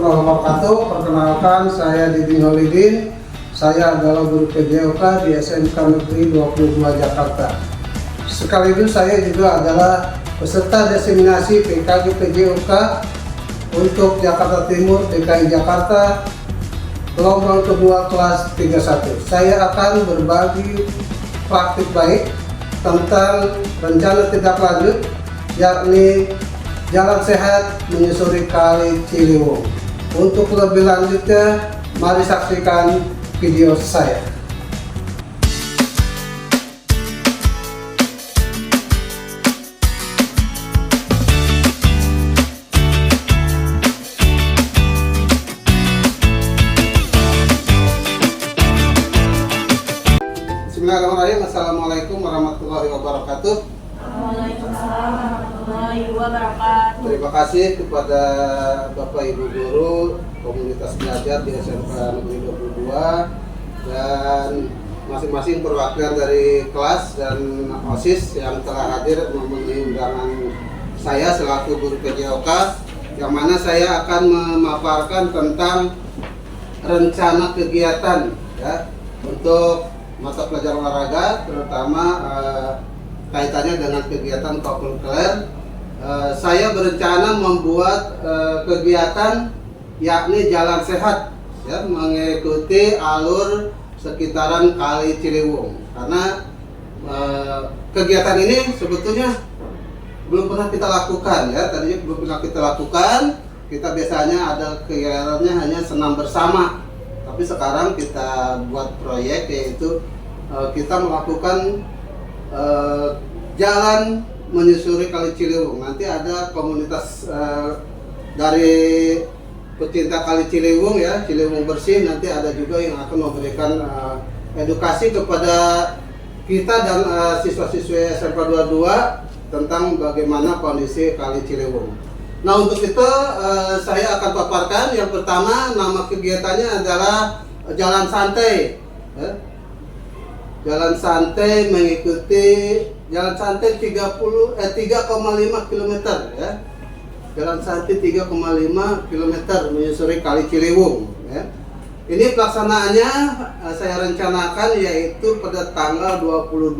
warahmatullahi wabarakatuh. Perkenalkan, saya Didin Holidin. Saya adalah guru PJOK di SMK Negeri 22 Jakarta. Sekaligus saya juga adalah peserta diseminasi PKG PJOK untuk Jakarta Timur, DKI Jakarta, gelombang kedua kelas 31. Saya akan berbagi praktik baik tentang rencana tindak lanjut, yakni jalan sehat menyusuri Kali Ciliwung. Untuk lebih lanjutnya, mari saksikan video saya. Bismillahirrahmanirrahim. Assalamualaikum warahmatullahi wabarakatuh. Waalaikumsalam warahmatullahi wabarakatuh. Terima kasih kepada Bapak Ibu Guru Komunitas Belajar di SMK Negeri 22 dan masing-masing perwakilan dari kelas dan OSIS yang telah hadir memenuhi undangan saya selaku guru PJOK, yang mana saya akan memaparkan tentang rencana kegiatan ya untuk mata pelajaran olahraga, terutama kaitannya dengan kegiatan kokurikuler. Saya berencana membuat kegiatan yakni jalan sehat ya, mengikuti alur sekitaran Kali Ciliwung, karena kegiatan ini sebetulnya belum pernah kita lakukan ya. Tadinya belum pernah kita lakukan. Kita biasanya ada kegiatannya hanya senam bersama, tapi sekarang kita buat proyek, yaitu kita melakukan jalan menyusuri Kali Ciliwung. Nanti ada komunitas dari pecinta Kali Ciliwung ya, Ciliwung bersih. Nanti ada juga yang akan memberikan edukasi kepada kita dan siswa-siswi SMK 22 tentang bagaimana kondisi Kali Ciliwung. Nah, untuk itu saya akan paparkan. Yang pertama, nama kegiatannya adalah jalan santai ya. Jalan santai mengikuti jalan santai 3,5 km ya. Jalan santai 3,5 km menyusuri Kali Ciliwung ya. Ini pelaksanaannya saya rencanakan yaitu pada tanggal 22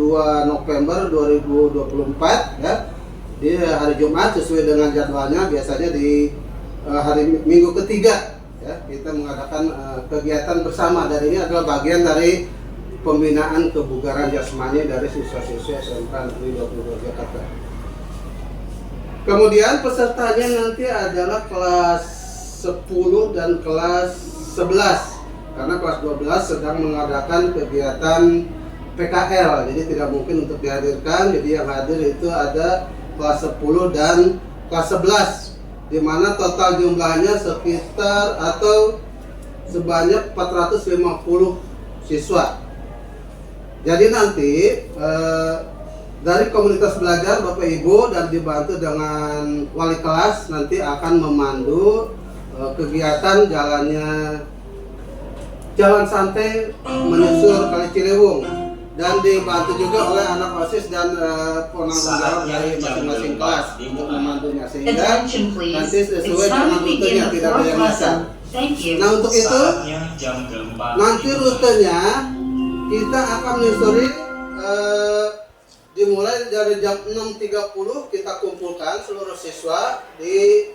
November 2024 ya. Di hari Jumat sesuai dengan jadwalnya. Biasanya di hari Minggu ketiga ya, kita mengadakan kegiatan bersama, dan ini adalah bagian dari pembinaan kebugaran jasmani dari siswa-siswi SMK Negeri 22 Jakarta. Kemudian pesertanya nanti adalah kelas 10 dan kelas 11, karena kelas 12 sedang mengadakan kegiatan PKL, jadi tidak mungkin untuk dihadirkan. Jadi yang hadir itu ada kelas 10 dan kelas 11, di mana total jumlahnya sekitar atau sebanyak 450 siswa. Jadi nanti dari komunitas belajar Bapak Ibu dan dibantu dengan wali kelas nanti akan memandu kegiatan jalan santai menyusur Kali Ciliwung, dan dibantu juga oleh anak OSIS dan penanggung jawab dari masing-masing kelas untuk memandunya, sehingga nanti sesuai dengan rutenya, tidak ada yang nyasar. Nah, untuk itu nanti rutenya kita akan menyusuri dimulai dari jam 6.30. Kita kumpulkan seluruh siswa di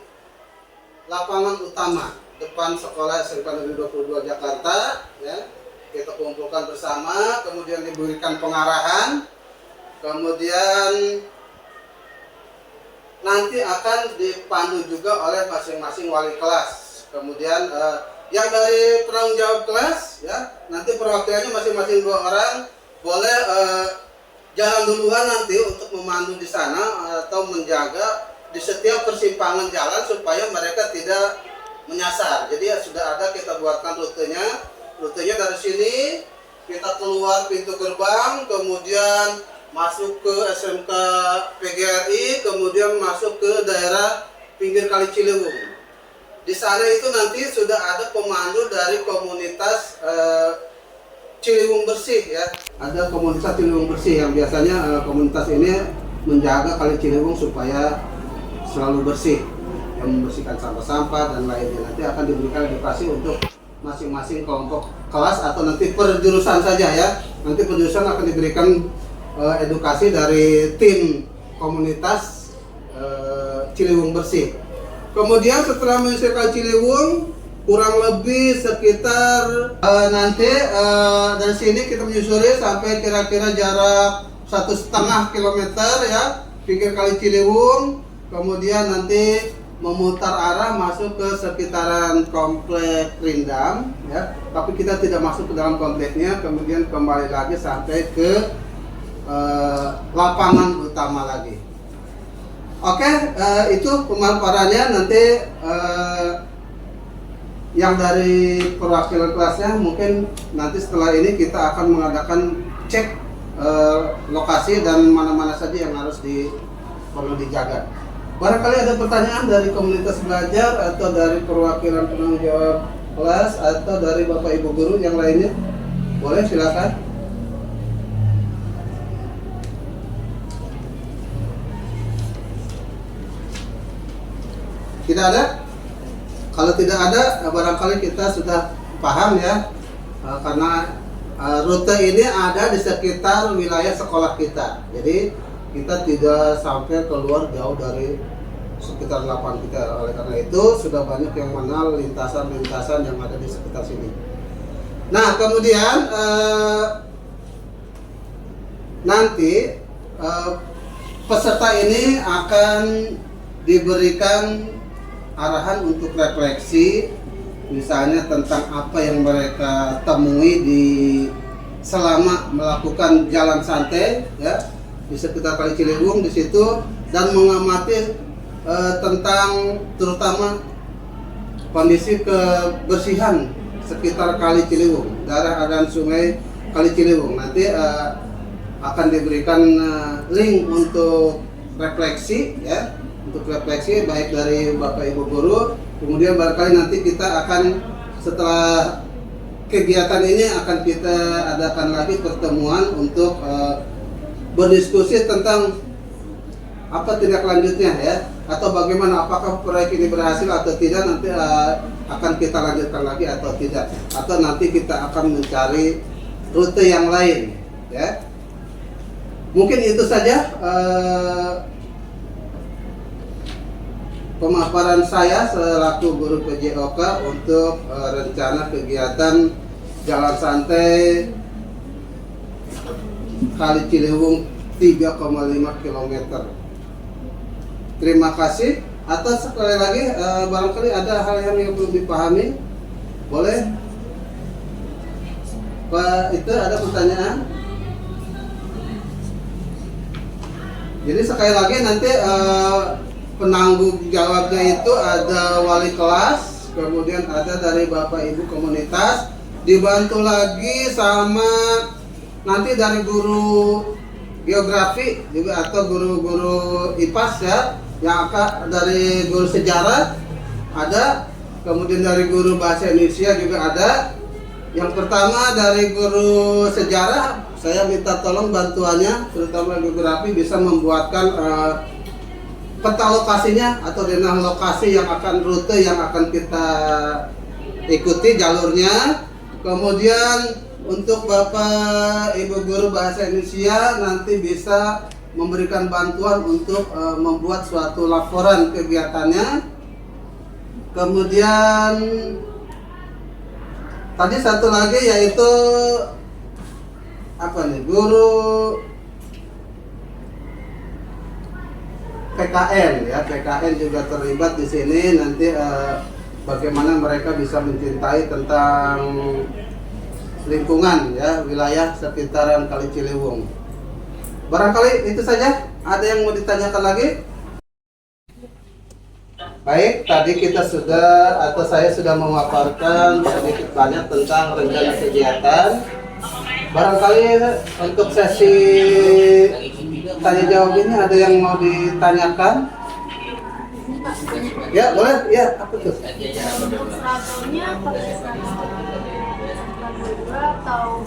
lapangan utama depan sekolah SMK Negeri 22 Jakarta ya. Kita kumpulkan bersama, kemudian diberikan pengarahan, kemudian nanti akan dipandu juga oleh masing-masing wali kelas. Kemudian yang dari penanggung jawab kelas ya, nanti perwakilannya masing-masing 2 orang boleh jalan duluan nanti untuk memandu di sana atau menjaga di setiap persimpangan jalan supaya mereka tidak menyasar. Jadi ya sudah ada, kita buatkan rutenya. Rutenya dari sini kita keluar pintu gerbang, kemudian masuk ke SMK PGRI, kemudian masuk ke daerah pinggir Kali Ciliwung. Di sana itu nanti sudah ada pemandu dari komunitas Ciliwung Bersih ya. Ada komunitas Ciliwung Bersih yang biasanya komunitas ini menjaga Kali Ciliwung supaya selalu bersih. membersihkan sampah-sampah dan lainnya. Nanti akan diberikan edukasi untuk masing-masing kelompok kelas atau nanti per jurusan saja ya. Nanti per jurusan akan diberikan edukasi dari tim komunitas Ciliwung Bersih. Kemudian setelah menyelesaikan Ciliwung, kurang lebih sekitar nanti dari sini kita menyusuri sampai kira-kira jarak 1,5 kilometer ya, pinggir Kali Ciliwung. Kemudian nanti memutar arah masuk ke sekitaran komplek Rindam ya, tapi kita tidak masuk ke dalam kompleknya. Kemudian kembali lagi sampai ke lapangan utama lagi. Oke, itu pemaparannya. Nanti yang dari perwakilan kelasnya mungkin nanti setelah ini kita akan mengadakan cek lokasi dan mana-mana saja yang harus perlu dijaga. Barangkali ada pertanyaan dari komunitas belajar atau dari perwakilan penanggung jawab kelas atau dari Bapak Ibu guru yang lainnya, boleh silakan. Tidak ada? Kalau tidak ada, barangkali kita sudah paham ya, karena rute ini ada di sekitar wilayah sekolah kita. Jadi kita tidak sampai keluar jauh dari sekitar lapangan kita. Oleh karena itu sudah banyak yang mengenal lintasan-lintasan yang ada di sekitar sini. Nah kemudian nanti peserta ini akan diberikan arahan untuk refleksi, misalnya tentang apa yang mereka temui selama melakukan jalan santai ya di sekitar Kali Ciliwung di situ, dan mengamati tentang terutama kondisi kebersihan sekitar Kali Ciliwung, daerah aliran sungai Kali Ciliwung. Nanti akan diberikan link untuk refleksi ya, untuk refleksi baik dari Bapak Ibu guru. Kemudian barangkali nanti kita akan setelah kegiatan ini akan kita adakan lagi pertemuan untuk berdiskusi tentang apa tindak lanjutnya ya, atau bagaimana, apakah proyek ini berhasil atau tidak, nanti akan kita lanjutkan lagi atau tidak, atau nanti kita akan mencari rute yang lain ya. Mungkin itu saja pemaparan saya selaku guru PJOK untuk rencana kegiatan jalan santai Kali Ciliwung 3,5 km. Terima kasih. Atau sekali lagi barangkali ada hal yang belum dipahami, boleh Pak, itu ada pertanyaan. Jadi sekali lagi nanti penanggung jawabnya itu ada wali kelas, kemudian ada dari Bapak Ibu komunitas, dibantu lagi sama nanti dari guru geografi juga atau guru-guru IPAS ya, yang akan dari guru sejarah ada, kemudian dari guru bahasa Indonesia juga ada. Yang pertama dari guru sejarah, saya minta tolong bantuannya, terutama geografi bisa membuatkan peta lokasinya atau denah lokasi yang akan rute yang akan kita ikuti jalurnya. Kemudian untuk Bapak Ibu guru bahasa Indonesia nanti bisa memberikan bantuan untuk membuat suatu laporan kegiatannya. Kemudian tadi satu lagi yaitu apa nih, guru PKN ya, PKN juga terlibat di sini. Nanti bagaimana mereka bisa mencintai tentang lingkungan ya, wilayah sekitaran Kali Ciliwung. Barangkali itu saja. Ada yang mau ditanyakan lagi? Baik, tadi kita sudah atau saya sudah memaparkan sedikit banyak tentang rencana kegiatan. Barangkali untuk sesi tanya jawab ini ada yang mau ditanyakan? Ya, boleh. Ya, apa tuh? Seragamnya pakai atau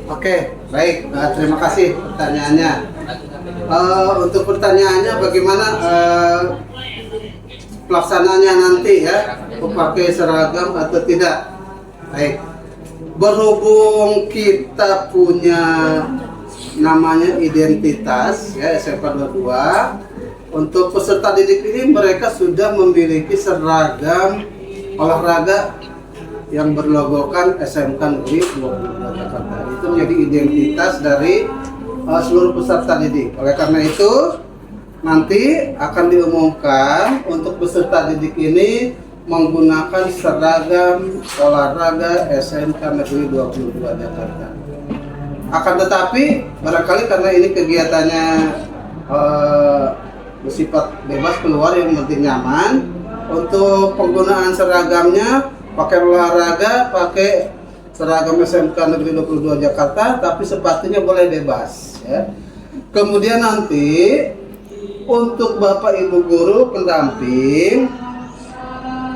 Oke, baik. Terima kasih pertanyaannya. Untuk pertanyaannya bagaimana pelaksananya nanti ya, pakai seragam atau tidak. Baik. Berhubung kita punya namanya identitas ya SMK 22, untuk peserta didik ini mereka sudah memiliki seragam olahraga yang berlogokan SMK Negeri 22 Jakarta. Itu menjadi identitas dari seluruh peserta didik. Oleh karena itu nanti akan diumumkan untuk peserta didik ini menggunakan seragam olahraga SMK Negeri 22 Jakarta. Akan tetapi barangkali karena ini kegiatannya bersifat bebas keluar yang penting nyaman, untuk penggunaan seragamnya pakai olahraga, pakai seragam SMK Negeri 22 Jakarta, tapi sepatunya boleh bebas ya. Kemudian nanti untuk Bapak Ibu guru pendamping,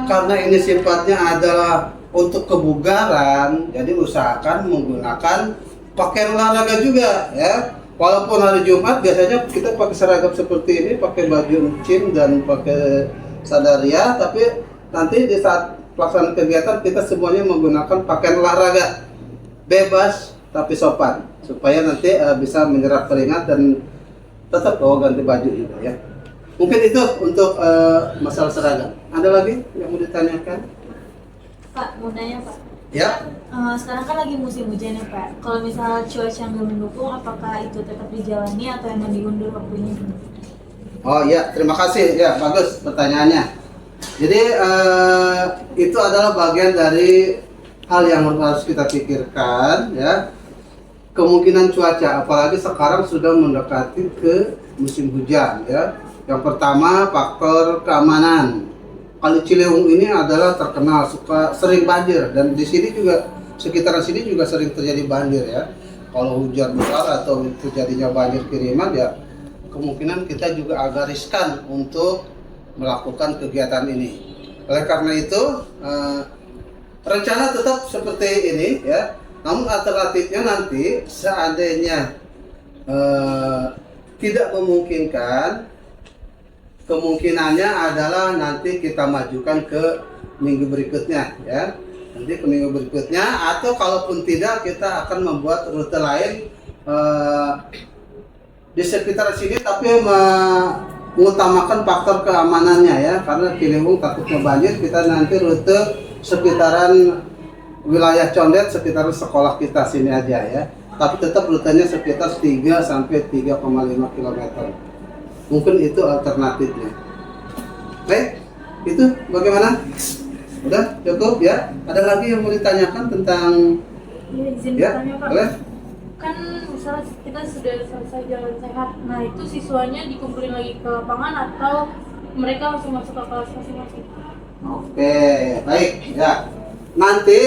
karena ini sifatnya adalah untuk kebugaran, jadi usahakan menggunakan pakaian olahraga juga ya. Walaupun hari Jumat biasanya kita pakai seragam seperti ini, pakai baju ucin dan pakai sadaria, tapi nanti di saat pelaksanaan kegiatan kita semuanya menggunakan pakaian olahraga bebas tapi sopan, supaya nanti bisa menyerap keringat dan tetap ganti baju juga ya. Mungkin itu untuk masalah seragam. Ada lagi yang mau ditanyakan? Pak, mau nanya Pak. Ya. Sekarang kan lagi musim hujan ya Pak. Kalau misalnya cuaca nggak mendukung, apakah itu tetap dijalani atau yang diundur waktunya? Oh iya, terima kasih ya, bagus pertanyaannya. Jadi itu adalah bagian dari hal yang harus kita pikirkan ya. Kemungkinan cuaca, apalagi sekarang sudah mendekati ke musim hujan ya. Yang pertama faktor keamanan. Kali Ciliwung ini adalah terkenal sering banjir, dan di sini juga sekitaran sini juga sering terjadi banjir ya. Kalau hujan besar atau terjadinya banjir kiriman ya, kemungkinan kita juga agak riskan untuk melakukan kegiatan ini. Oleh karena itu rencana tetap seperti ini ya. Namun alternatifnya nanti seandainya tidak memungkinkan, kemungkinannya adalah nanti kita majukan ke minggu berikutnya ya. Nanti ke minggu berikutnya, atau kalaupun tidak kita akan membuat rute lain di sekitar sini, tapi mengutamakan faktor keamanannya ya. Karena Ciliwung takutnya banjir, kita nanti rute sekitaran wilayah Condet, sekitar sekolah kita sini aja ya. Tapi tetap rutenya sekitar 3 sampai 3,5 km. Mungkin itu alternatifnya. Baik, itu bagaimana? Udah cukup ya? Ada lagi yang mau ditanyakan tentang? Iya, izin Ya, bertanya Pak. boleh? Kan misalnya kita sudah selesai jalan sehat, nah itu siswanya dikumpulin lagi ke lapangan atau mereka langsung masuk ke kelas masing-masing? Oke, baik ya. Nanti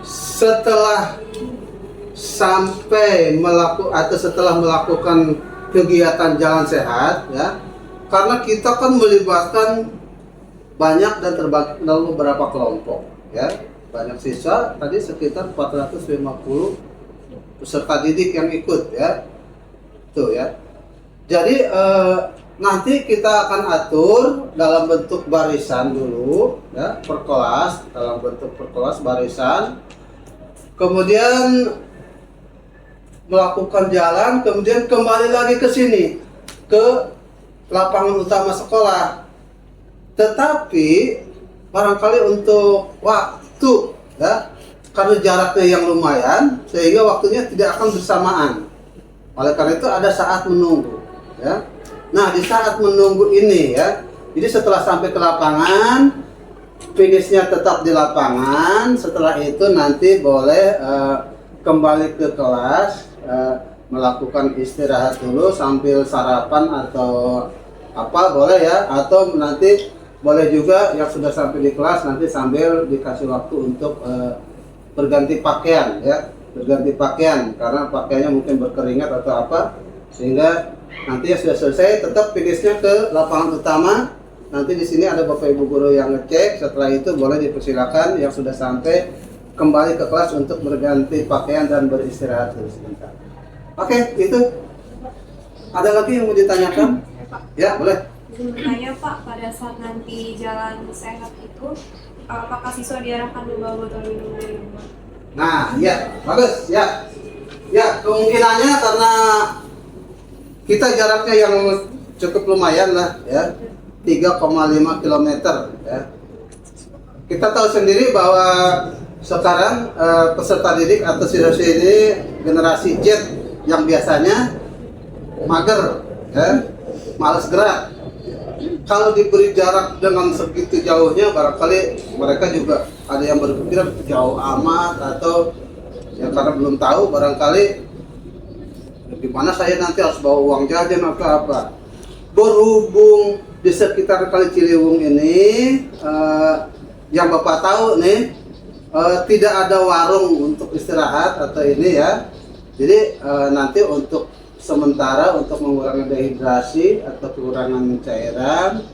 setelah setelah melakukan kegiatan jalan sehat ya, karena kita kan melibatkan banyak dan terbagi dalam beberapa kelompok ya, banyak siswa, tadi sekitar 450 peserta didik yang ikut ya, tuh ya. Jadi nanti kita akan atur dalam bentuk barisan dulu ya, per kelas, dalam bentuk per kelas barisan, kemudian melakukan jalan, kemudian kembali lagi ke sini, ke lapangan utama sekolah. Tetapi barangkali untuk waktu ya, karena jaraknya yang lumayan, sehingga waktunya tidak akan bersamaan. Oleh karena itu ada saat menunggu ya. Nah, di saat menunggu ini ya, jadi setelah sampai ke lapangan, finishnya tetap di lapangan. Setelah itu nanti boleh kembali ke kelas, melakukan istirahat dulu sambil sarapan atau apa boleh ya, atau nanti boleh juga yang sudah sampai di kelas nanti sambil dikasih waktu untuk berganti pakaian ya, berganti pakaian karena pakaiannya mungkin berkeringat atau apa, sehingga nanti yang sudah selesai tetap finishnya ke lapangan utama. Nanti di sini ada Bapak Ibu guru yang ngecek. Setelah itu boleh dipersilakan yang sudah sampai kembali ke kelas untuk berganti pakaian dan beristirahat dulu sebentar. Oke, itu. Ada lagi yang mau ditanyakan? Ya, boleh. Izin bertanya Pak, pada saat nanti jalan sehat itu, apakah siswa diarahkan membawa botol minum dari rumah? Nah, ya, bagus, ya. Ya, kemungkinannya karena kita jaraknya yang cukup lumayan lah, ya. 3,5 km, ya. Kita tahu sendiri bahwa sekarang peserta didik atau siswa ini generasi Z yang biasanya mager, ya, malas gerak. Kalau diberi jarak dengan segitu jauhnya, barangkali mereka juga ada yang berpikiran jauh amat atau ya karena belum tahu barangkali gimana saya nanti harus bawa uang jajan atau apa. Berhubung di sekitar Kali Ciliwung ini yang Bapak tahu nih tidak ada warung untuk istirahat atau ini ya. Jadi nanti untuk sementara untuk mengurangi dehidrasi atau kekurangan cairan,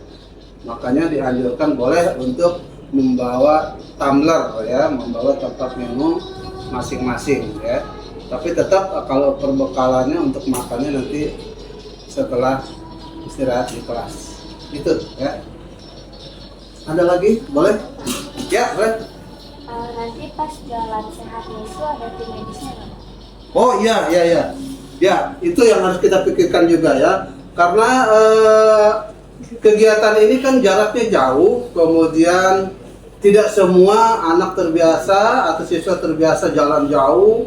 makanya dianjurkan boleh untuk membawa tumbler ya, membawa tempat minum masing-masing ya. Tapi tetap kalau perbekalannya untuk makannya nanti setelah istirahat di kelas. Itu ya. Ada lagi? Boleh? Ya, boleh. Nanti pas jalan sehatnya itu ada tim medisnya nggak? Oh iya, iya, iya. Ya, itu yang harus kita pikirkan juga ya. Karena kegiatan ini kan jaraknya jauh, kemudian tidak semua anak terbiasa atau siswa terbiasa jalan jauh.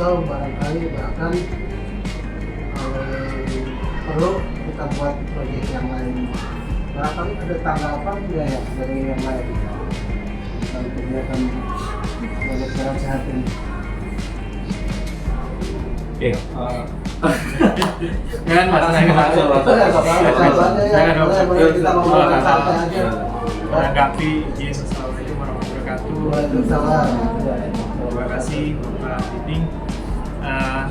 atau barangkali bahkan perlu kita buat proyek yang lain. Barangkali ada tanggapan enggak ya dari yang lain tentang kegiatan proyek jalan sehat ini? Oke. Jangan mas, saya Boleh, kita ngomong santai aja. menanggapi izin. Assalamualaikum warahmatullahi wabarakatuh. Waalaikumsalam. Terima kasih Bapak Diding.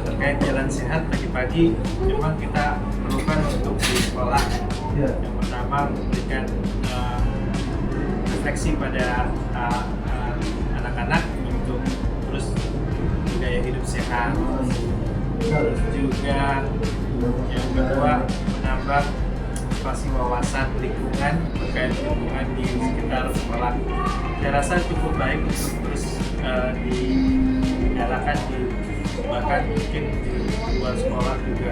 Terkait jalan sehat pagi-pagi, memang kita perlukan untuk di sekolah. Ya. Yang pertama memberikan refleksi pada anak-anak untuk terus gaya hidup sehat. Terus juga yang kedua menambah pasti wawasan lingkungan terkait lingkungan di sekitar sekolah. Saya rasa cukup baik untuk terus digalakan bahkan mungkin di luar sekolah juga,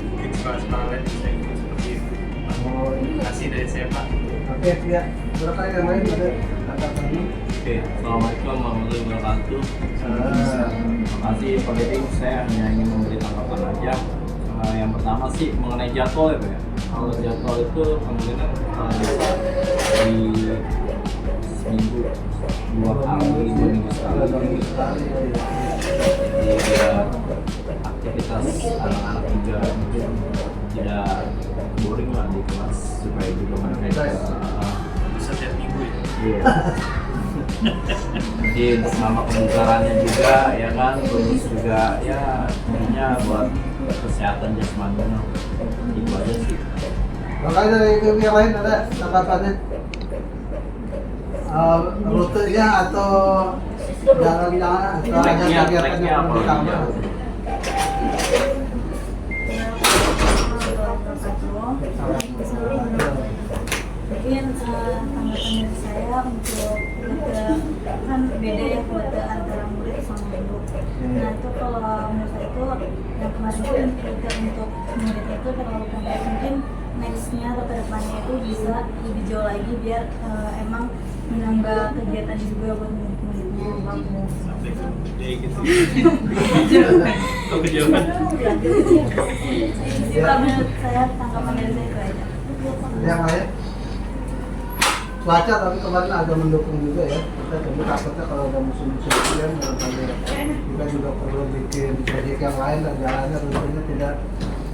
mungkin sekolah-sekolah lain bisa ikut seperti itu. Terima kasih dari saya Pak. Oke, ya. Berapa yang lain ada kata-kata? Oke, assalamualaikum warahmatullahi wabarakatuh. Terima kasih Pak Deding. Saya hanya ingin memberi tanggapan aja. Yang pertama sih mengenai jadwal ya Pak ya. Kalau jadwal itu kemungkinan bisa di seminggu 2 kali, 2 minggu sekali. Jadi biar aktivitas anak-anak juga mungkin tidak boring lah di kelas supaya juga mereka Bisa tiap minggu ya. iya. Jadi untuk nama pembukarannya juga ya kan, terus juga ya intinya buat kesehatan jasmani itu aja sih. Makanya dari ibu yang lain ada tanggapannya? Rutenya atau jalan-jalan atau hanya kegiatan yang perlu ditambah? Mungkin tanggapan dari saya untuk rute kan beda ya rute antara murid sama guru. Nah itu kalau menurut saya itu yang kemarin itu rute untuk murid itu terlalu pendek, mungkin nextnya atau kedepannya itu bisa lebih jauh lagi biar emang menambah kegiatan juga buat murid-muridnya bagus. Sampai ke day gitu. Kok kejauhan? Jadi kalau menurut saya tanggapan dari saya itu aja. Yang lain? Cuaca tapi kemarin agak mendukung juga ya. Kita coba takutnya kalau ada musim-musim hujan kita juga perlu bikin proyek yang lain dan jalannya rutenya tidak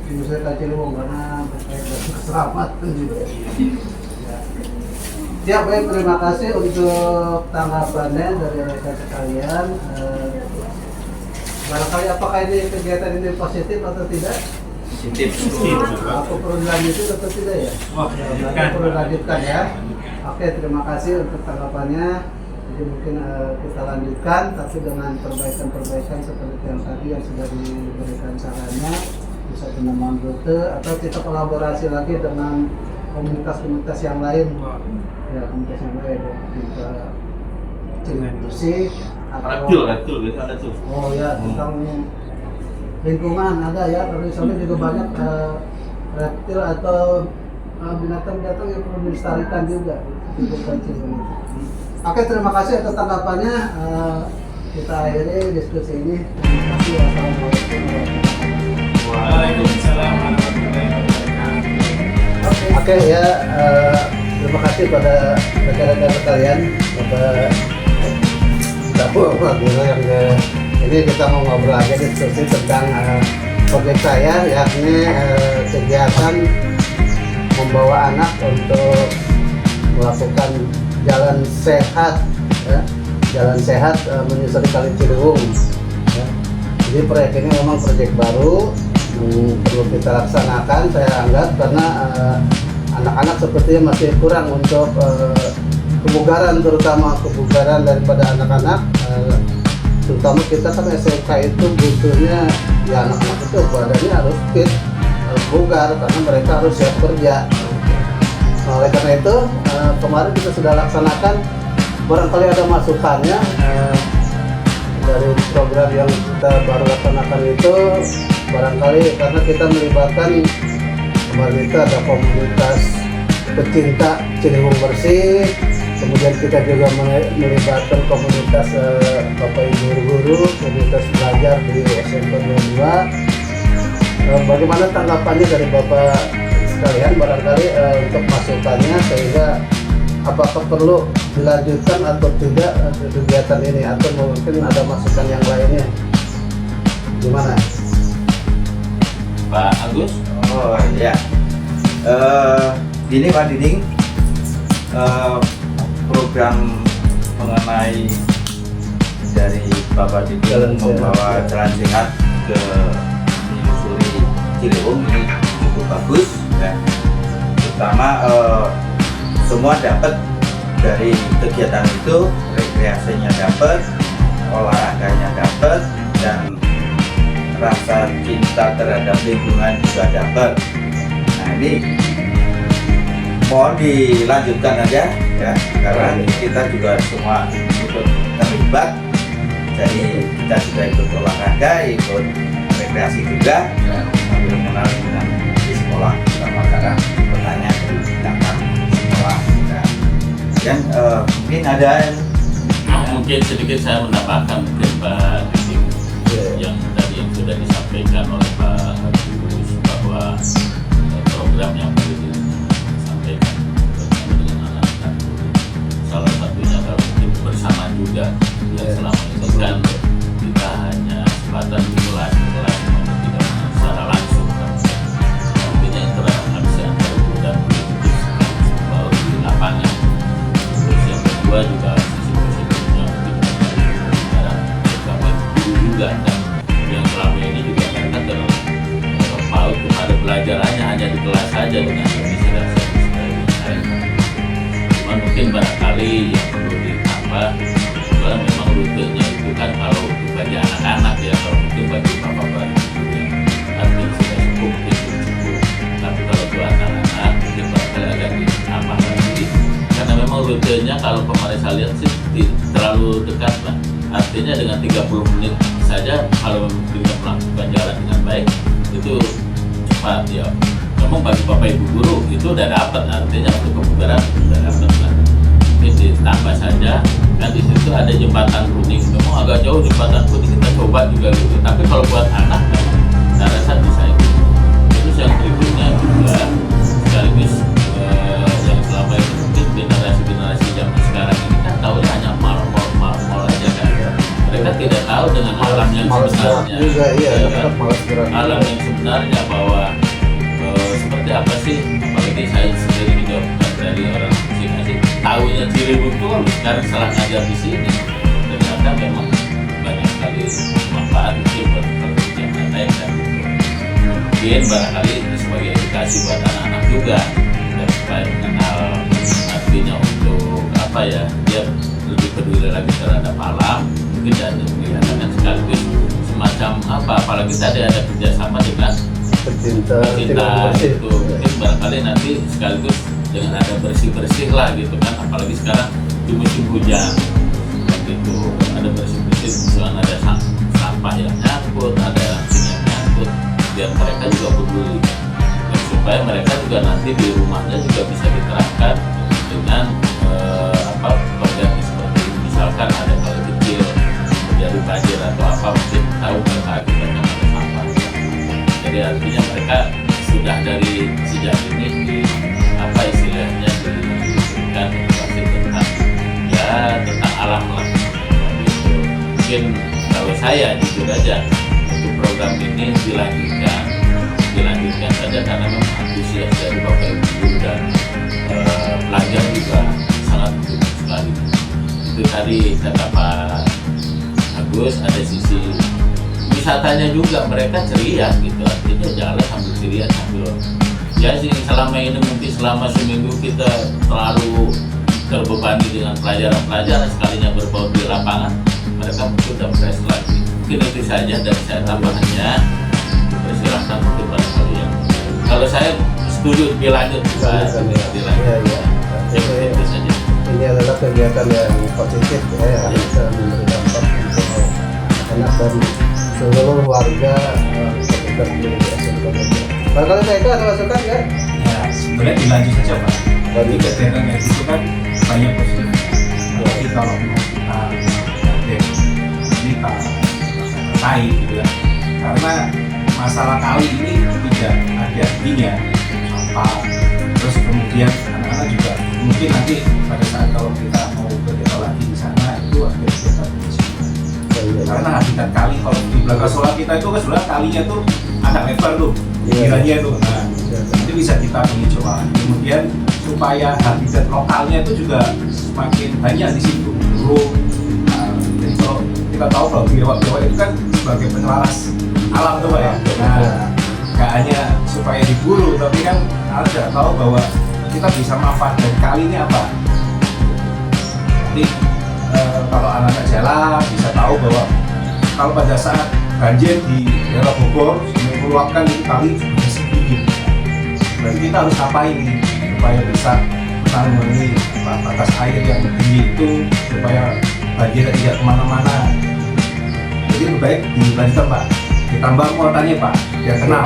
di Museum Ciliwung karena berkait dengan keselamatan juga. Ya. Siap, baik, terima kasih untuk tanggapannya dari rekan sekalian. Barangkali apakah ini kegiatan ini positif atau tidak? Positif. Aku perlu dilanjutin atau tidak ya? Wah, Aku perlu lanjutkan ya. Oke, terima kasih untuk tanggapannya. Jadi mungkin kita lanjutkan, tapi dengan perbaikan-perbaikan seperti yang tadi yang sudah diberikan sarannya, bisa penambahan rute atau kita kolaborasi lagi dengan komunitas-komunitas yang lain. Ya, komunitas yang lain ya. Kita Ciliwung bersih. Reptil biasanya ada tuh. Oh ya, tentang lingkungan ada ya. Kalau di sana juga banyak reptil atau binatang-binatang yang perlu dilestarikan juga. Oke, terima kasih atas tanggapannya. Kita akhiri diskusi ini. Terima kasih. Wassalamualaikum warahmatullahi Waalaikumsalam warahmatullahi wabarakatuh. Oke ya, terima kasih pada rekan-rekan sekalian. Ini kita mau ngobrol aja diskusi tentang proyek saya, yakni kegiatan membawa anak untuk melakukan jalan sehat, ya. Jalan sehat menyusuri Kali Ciliwung. Ya. Jadi proyek ini memang proyek baru, perlu kita laksanakan. Saya anggap karena anak-anak sepertinya masih kurang untuk kebugaran, terutama kebugaran daripada anak-anak. Terutama kita kan SMK itu butuhnya ya anak-anak itu badannya harus fit, harus bugar karena mereka harus siap kerja. Nah, oleh karena itu kemarin kita sudah laksanakan, barangkali ada masukannya dari program yang kita baru laksanakan itu, barangkali karena kita melibatkan kemarin itu ada komunitas pecinta Ciliwung bersih, kemudian kita juga melibatkan komunitas Bapak Ibu guru, komunitas belajar di SMP 22. Bagaimana tanggapannya dari Bapak sekalian barangkali untuk masukannya, sehingga apakah perlu dilanjutkan atau tidak kegiatan ini, atau mungkin ada masukan yang lainnya? Gimana? Pak Agus. Oh ya, ini Pak Diding, program mengenai dari Bapak Diding membawa jalan sehat ke menyusuri Ciliwung ini cukup bagus ya. Terutama semua dapat dari kegiatan itu, rekreasinya dapat, olahraganya dapat, dan rasa cinta terhadap lingkungan juga dapat. Nah ini mohon dilanjutkan aja ya, karena kita juga semua ikut terlibat. Jadi kita juga ikut olahraga, ikut rekreasi juga, ya, sambil mengenal dengan di sekolah, sama karena bertanya di belakang sekolah. Nah, dan mungkin ada Mungkin sedikit saya menambahkan mungkin Pak Diding yang tadi yang sudah disampaikan oleh Pak Agus bahwa program yang perlu disampaikan dengan anak-anak salah satunya adalah mungkin bersama juga yang selama ini kan kita hanya sebatas di kelas namun tidak secara langsung artinya interaksi antara guru dan murid itu baru di lapangan. Terus yang kedua juga juga kan yang selama ini juga mereka terpaut kepada belajarannya hanya di kelas saja dengan kondisi dasar cuma mungkin barangkali yang perlu ditambah karena memang rutenya itu kan kalau untuk bagi anak-anak ya, kalau mungkin bagi bapak-bapak itu yang artinya sudah cukup mungkin cukup, tapi kalau untuk anak-anak mungkin barangkali agak ditambah lagi karena memang rutenya kalau kemarin saya lihat sih terlalu dekat lah, artinya dengan 30 menit saja kalau tidak melakukan jalan dengan baik itu cepat ya. Namun bagi bapak ibu guru itu udah dapat, artinya untuk kebugaran sudah dapat lah. Mungkin ditambah saja kan di situ ada jembatan kuning, memang agak jauh jembatan kuning kita coba juga gitu. Tapi kalau buat anak memang saya rasa bisa itu. Terus yang berikutnya juga sekaligus yang selama ini mungkin generasi zaman sekarang ini kan tahunya hanya mal aja kan. Mereka tidak tahu dengan alam yang sebenarnya juga, iya, kan? Alam yang sebenarnya bahwa seperti apa sih, apalagi saya sendiri juga bukan dari orang sini tahunya Ciliwung itu sekarang salah ngajar di sini ternyata memang banyak sekali manfaat itu buat yang lain dan mungkin barangkali itu sebagai edukasi buat anak-anak juga dan supaya mengenal artinya untuk apa ya, dia lebih peduli lagi terhadap alam mungkin dan melihatkan sekaligus semacam apa, apalagi tadi ada kerjasama dengan pecinta itu mungkin barangkali nanti sekaligus dengan ada bersih-bersih lah gitu kan, apalagi sekarang di musim hujan gitu ada bersih-bersih, misalnya ada sampah yang nyangkut, ada yang nyangkut biar mereka juga peduli dan supaya mereka juga nanti di rumahnya juga bisa diterapkan dengan program seperti ini. Misalkan ada kalau kecil terjadi banjir atau apa mungkin tahu mereka akibatnya ada sampah, jadi artinya mereka sudah dari sejak ini di apa istilahnya diberikan edukasi tentang alam lah gitu. Mungkin kalau saya jujur aja untuk program ini dilanjutkan saja karena memang antusias dari bapak ibu guru dan pelajar juga sangat mendukung sekali. Itu tadi kata Pak Agus, ada sisi wisatanya juga mereka ceria gitu, artinya jalan sambil ceria sambil ya sih. Selama ini mungkin selama seminggu kita terlalu terbebani dengan pelajaran sekalinya berbaur di lapangan, mereka mungkin udah fresh lagi. Mungkin itu saja dari saya tambahannya. Persilahkan mungkin pada kalian. Kalau saya setuju lebih lanjut itu saja. Ini adalah kegiatan yang positif ya, yang bisa memberi dampak untuk anak dan seluruh warga sekitar di SMK. Barangkali mereka ada masukan ya? Ya sebenarnya dilanjut saja Pak. Jadi kegiatan itu kan banyak positif. Jadi kalau mau kita terkait gitu ya, karena masalah kali ini tidak ada artinya sampah. Terus kemudian anak-anak juga mungkin nanti pada saat kalau kita mau berjalan lagi di sana itu ada kegiatan di sini. Karena habitat kali kalau di belakang sekolah kita itu kan sebenarnya kalinya tuh agak lebar tuh. pinggirannya itu. Nah, itu bisa kita menghijau lagi. Kemudian supaya habitat lokalnya itu juga semakin banyak di situ. Nah, jadi kalau kita tahu bahwa biawak-biawak itu kan sebagai penyelaras alam tuh Pak ya. Nah, nggak hanya supaya diburu, tapi kan kita juga tahu bahwa kita bisa manfaat dari kali ini apa. Jadi kalau anak-anak jalan bisa tahu bahwa kalau pada saat banjir di daerah Bogor meluapkan di kali juga sedikit. Berarti kita harus apa ini supaya bisa menanggulangi batas air yang tinggi itu supaya banjir tidak kemana-mana. Jadi lebih baik dilanjutkan Pak, ditambah muatannya Pak, biar kenal.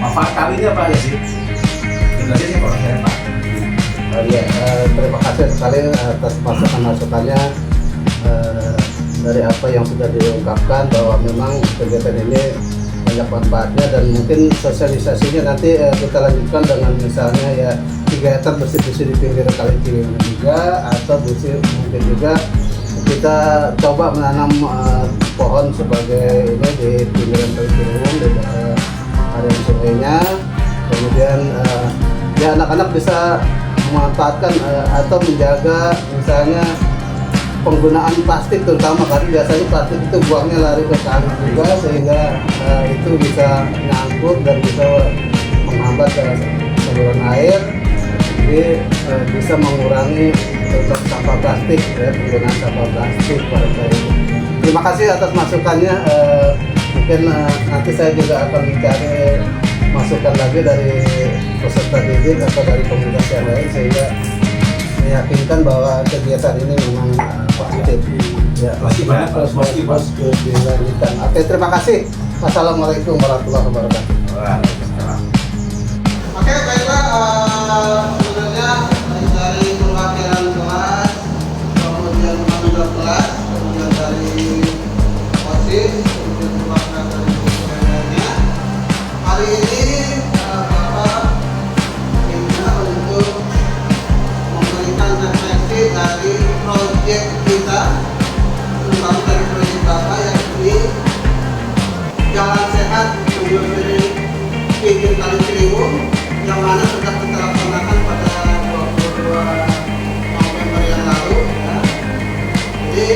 Manfaat kali ini apa aja sih? Itu aja sih kalau saya Pak. Terima kasih sekali atas masukan-masukannya. Dari apa yang sudah diungkapkan bahwa memang kegiatan ini banyak manfaatnya, dan mungkin sosialisasinya nanti kita lanjutkan dengan misalnya ya kegiatan bersih-bersih di pinggir Kali Ciliwung juga, atau bersih mungkin juga kita coba menanam pohon sebagai ini di pinggiran Kali Ciliwung di area sungainya. Kemudian ya anak-anak bisa memanfaatkan atau menjaga misalnya penggunaan plastik, terutama karena biasanya plastik itu buangnya lari ke kali juga, sehingga itu bisa nyangkut dan bisa menghambat saluran air. Jadi bisa mengurangi sampah plastik ya, penggunaan sampah plastik pada saat itu. Terima kasih atas masukannya. Mungkin nanti saya juga akan mencari masukan lagi dari peserta didik atau dari komunitas yang lain, sehingga meyakinkan bahwa kegiatan ini memang positif. Ya, terus dilanjutkan. Oke, terima kasih. Assalamualaikum warahmatullahi wabarakatuh. Oke, baiklah. Sebenarnya dari perwakilan kelas, kemudian panitia kelas, kemudian dari OSIS, kemudian perwakilan dari lainnya. Hari ini Bapak minta untuk memberikan refleksi dari proyek kita, terutama dari proyek Bapak yang di Jalan Sehat dari pinggir Kali Ciliwung, yang mana sudah kita laksanakan pada 22 November yang lalu ya. Jadi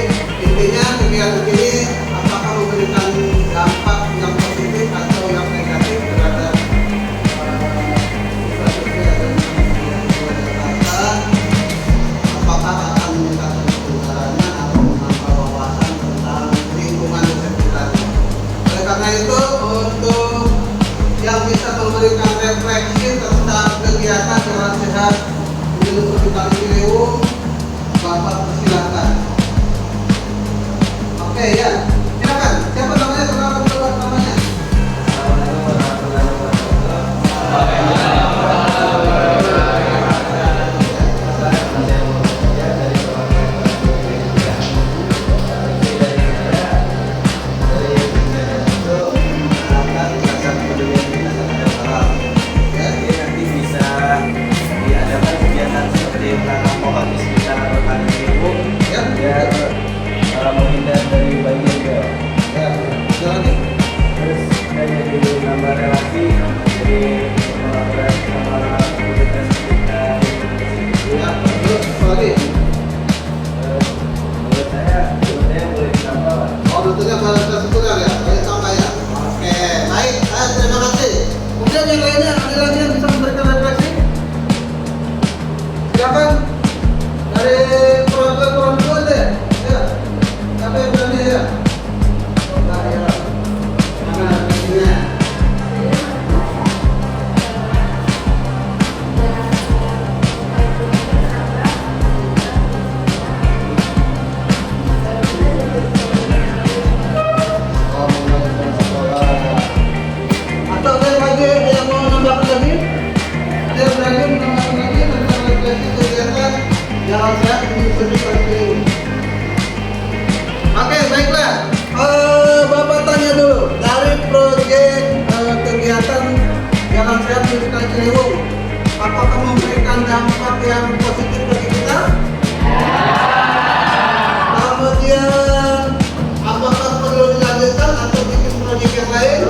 intinya kegiatan ini apakah memberikan dampak yang positif atau yang negatif terhadap apakah akan meningkatkan kebugarannya atau menambah wawasan tentang lingkungan di sekitarnya. Oleh karena itu, untuk yang bisa memberikan refleksi tentang kegiatan Jalan Sehat menyusuri Kali Ciliwung, Bapak persilakan. Oke ya, silakan. Siapa namanya? Kenapa dulu namanya? Menghindar dari banjir ya. Ya, lagi. Terus jadi nambah relasi, jadi kolaborasi sama komunitas kita. Ya, terus apa lagi? Menurut saya boleh ditambah Pak. Oh, tentunya kualitas kurang ya, boleh tambah ya. Oke, baik. Terima kasih. Kemudian yang lainnya, ada lagi yang bisa memberikan refleksi? Silakan. Dari perwakilan orang tua deh. Ya. Siapa yang berani ya? Coba ya. Mana refleksinya? Oh, mengajarkan sekolah. Atau ada yang lagi yang mau nambahkan lagi? Ada yang berani menambahkan lagi tentang refleksi kegiatan Jalan Sehat menyusuri Kali Ciliwung? Oke, baiklah. Bapak tanya dulu, dari proyek kegiatan Jalan Sehat menyusuri Kali Ciliwung, apakah memberikan dampak yang positif bagi kita? Kemudian, apakah perlu dilanjutkan atau bikin proyek yang lain?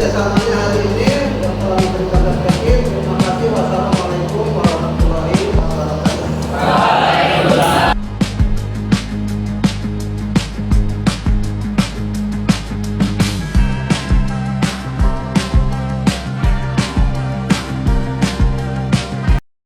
kerjasama